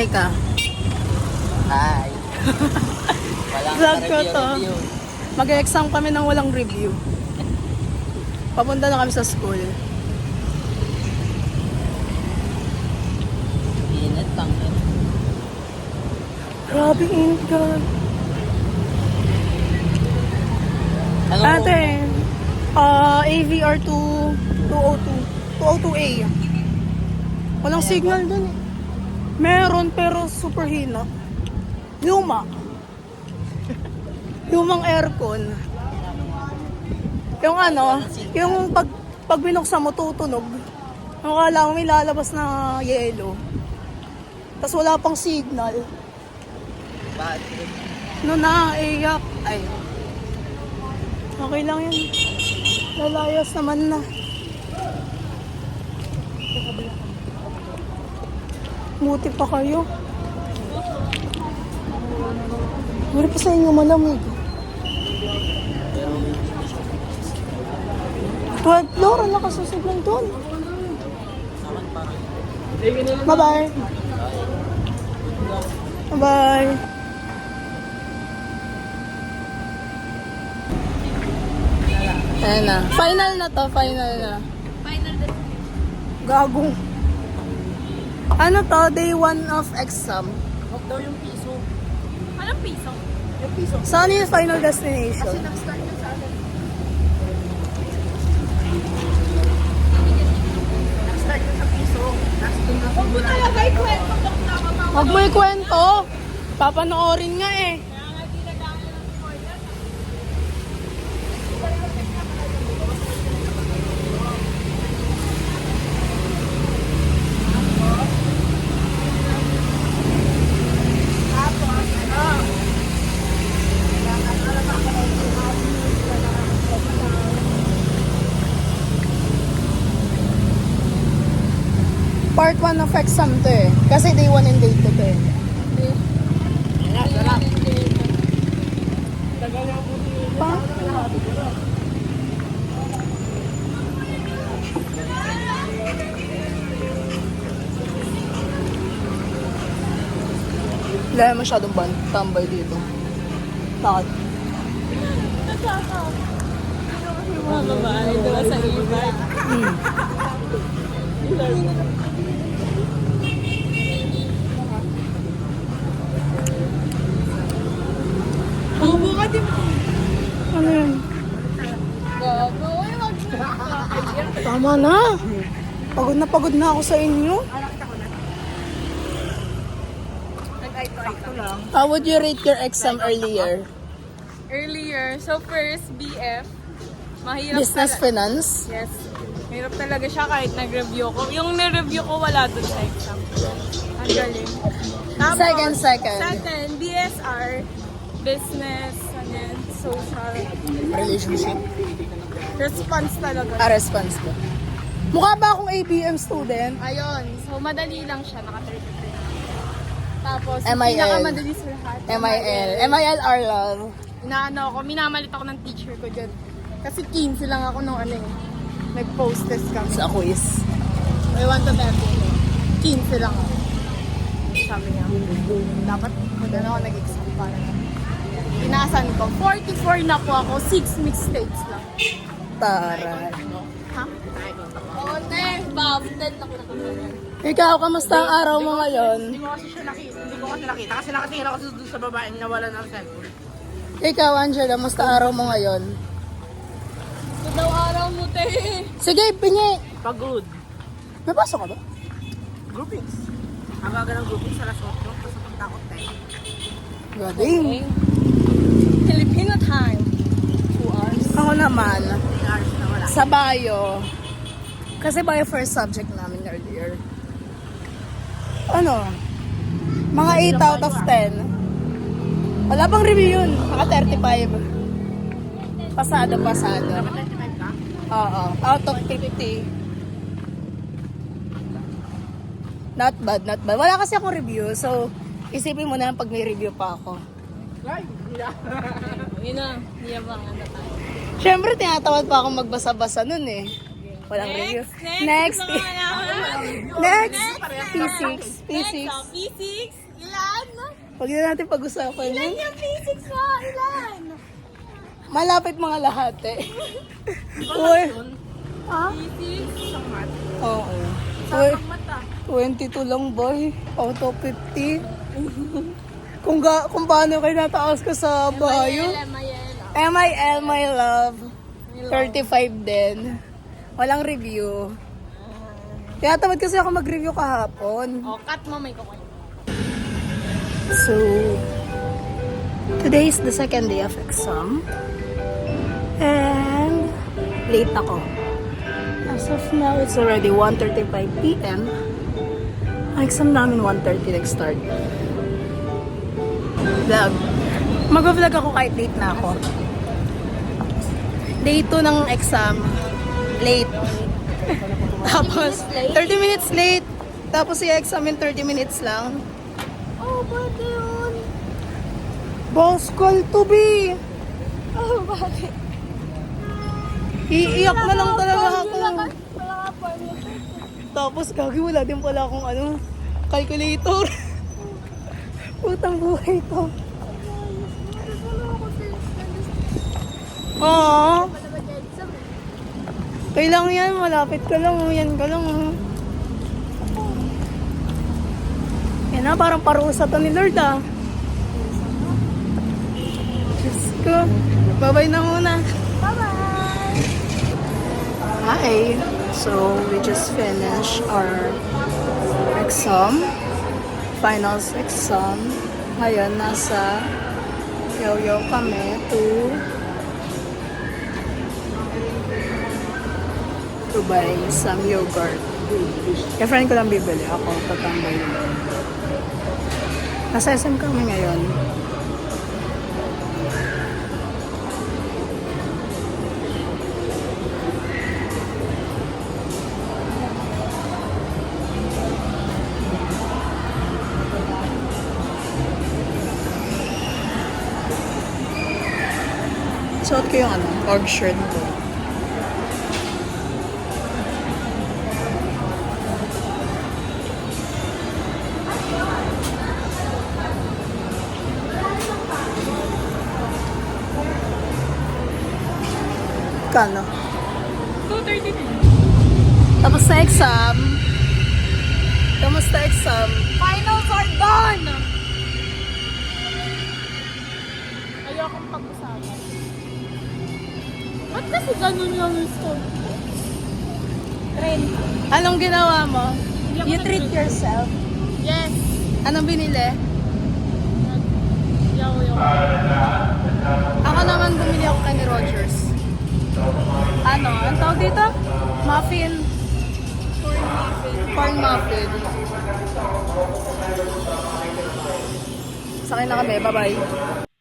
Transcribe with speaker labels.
Speaker 1: Hi ka.
Speaker 2: Hi. Walang
Speaker 1: Vlog ko to.
Speaker 2: review.
Speaker 1: Mag-exam kami ng walang review. Papunta na kami sa school.
Speaker 2: Init lang yun.
Speaker 1: Grabe, init ka.
Speaker 2: Ano
Speaker 1: Ate, AVR 202A. Walang signal dun eh. Meron pero super hina. Luma. Lumang aircon. Yung ano, yung pag binuksan mo tutunog. Ang kala mo may lalabas na yelo. Tapos wala pang signal.
Speaker 2: Bad.
Speaker 1: No na, iyak. Ay. Okay lang yun. Lalayas naman na. Buti pa kayo. Buti pa sa inyo malamig. 12 floor, ang nakasusog lang doon. Bye-bye. Bye-bye. Ayan na. Final na to, final na.
Speaker 3: Final day.
Speaker 1: Gagong. Ano to? Day 1 of exam.
Speaker 2: Huwag daw yung piso.
Speaker 3: Anong piso?
Speaker 2: Yung piso.
Speaker 1: Saan yung final destination?
Speaker 3: Nag-start na sa akin.
Speaker 2: Nag-start yung sa piso. Tapos doon na
Speaker 3: Huwag mo talaga ikwento kung nakamawa.
Speaker 1: Huwag mo ikwento. Papanoorin nga eh.
Speaker 3: Kaya nga di nag-aaral ng spoiler.
Speaker 1: Part 1 of exam to eh. Kasi day 1 and day 2 to eh. Pa? Wala na masyadong tambay dito. Bakit?
Speaker 3: Mga babae doon sa iba. Buka din mo.
Speaker 1: Ano yun?
Speaker 3: Gago. Uy, wag na.
Speaker 1: Tama na. Pagod na ako sa inyo.
Speaker 3: Nag-eye-to-eye lang.
Speaker 1: How would you rate your exam earlier?
Speaker 3: Earlier, so first, BF. Mahirap
Speaker 1: Business
Speaker 3: talaga.
Speaker 1: finance?
Speaker 3: Yes. Mahirap talaga siya kahit nag-review ko. Yung nireview ko wala dun sa exam. Ang galing. Tapos,
Speaker 1: Second.
Speaker 3: Second, BSR. Business, and then social.
Speaker 1: Relationship?
Speaker 3: Response talaga.
Speaker 1: Response ba? Mukha ba akong ABM student?
Speaker 3: Ayun. So, madali lang siya. Naka-33 na. Tapos,
Speaker 1: MIL.
Speaker 3: pinakamadali sa lahat.
Speaker 1: MIL Arlov.
Speaker 3: Inaano ako, minamalit ako ng teacher ko dyan. Kasi 15 lang ako nung ano eh. Nag-post test kami.
Speaker 1: Sa quiz.
Speaker 3: I want to 15 lang ako. Sabi niya, dapat magano ako nag-exam para. Pinasan ko, 44 na po ako, 6 mistakes lang.
Speaker 1: Taray.
Speaker 3: Ha? Oo, te. Bafted ako nakagalan.
Speaker 1: Ikaw, kamusta ang araw mo ngayon?
Speaker 2: Hindi ko kasi nakita. Kasi nakatingin ako doon sa babae na wala ng cellphone.
Speaker 1: Ikaw, Angela, kamusta araw mo ngayon?
Speaker 3: Ito daw araw mo, te.
Speaker 1: Sige, pingi.
Speaker 2: Pagod.
Speaker 1: May pasok ka ba?
Speaker 2: Groupings. Ang gaga ng groupings sa lasot ko. Tapos punta ko tayo.
Speaker 1: Gading.
Speaker 3: Filipino time. 2 hours.
Speaker 1: Ako naman,
Speaker 2: 3 hours na wala.
Speaker 1: sa bio. Kasi bio first subject namin earlier. Ano? Mga 8 out of 10. Wala pang review yun. Naka 35. Pasado.
Speaker 2: Dapat 95 ka?
Speaker 1: Oo. Out of 50. Not bad. Wala kasi akong review. So, isipin mo na lang pag may review pa ako.
Speaker 2: Ay, hindi na.
Speaker 3: Yun na, niyabangan na tayo.
Speaker 1: Siyempre, tinatawad pa akong magbasa-basa nun eh. Walang review.
Speaker 3: Next.
Speaker 1: Next. Next. P6. P6.
Speaker 3: P6. Ilan?
Speaker 1: Huwag na natin pag-usapan
Speaker 3: Ilan
Speaker 1: yun.
Speaker 3: yung P6 mo? Ilan?
Speaker 1: Malapit mga lahat eh. Uy. Ha?
Speaker 3: P6. Isang mat.
Speaker 1: Oo. Uy.
Speaker 3: Mata.
Speaker 1: 22 lang boy. Out of 50. Kung paano kayo nataas ka sa bayo. MIL, my love. 35 din. Walang review. Kaya tamad kasi ako mag-review kahapon.
Speaker 3: O, cut mo may kukunin.
Speaker 1: So, today is the second day of exam. And, late ako. As of now, it's already 1:35 p.m. Ang exam namin 1:30 nag-start. Vlog. Mag-vlog ako kahit late na ako. Day 2 ng exam. Late. Tapos, 30 minutes late. Tapos i-exam in 30 minutes lang.
Speaker 3: Oh, ba't yun?
Speaker 1: Boss call to be.
Speaker 3: Oh, bakit?
Speaker 1: Iiyak na lang talaga ako.
Speaker 3: Wala ka formula.
Speaker 1: Tapos gagi wala din pala akong calculator. Putang buhay ko. Oo. Kailangan yan, malapit ka lang, yan ka lang. Yan na, parang parusa to ni Lord ah. Diyos ko. Bye-bye na muna.
Speaker 3: Bye-bye!
Speaker 1: Hi! So, we just finished our exam. Finals exam. Ngayon, nasa Yoyo kami to buy some yogurt. Kaya friend ko lang bibili. Ako, tatambay lang. Nasa SM kami ngayon. Suot ko yung org shirt ko. Kano?
Speaker 3: 2:30.
Speaker 1: Tapos sa exam. Kamusta exam?
Speaker 3: Finals are done! Ayokong pag-usapan. Ba't kasi ganun lang yung score? Trend.
Speaker 1: Anong ginawa mo?
Speaker 3: Hindi ako
Speaker 1: You treat
Speaker 3: nag-treat.
Speaker 1: yourself.
Speaker 3: Yes.
Speaker 1: Anong binili?
Speaker 3: Yaw-yaw.
Speaker 1: Ako naman bumili ako kay ni Rogers. Ang tawag dito? Muffin. Corn muffin. Sakay na kami. Bye-bye.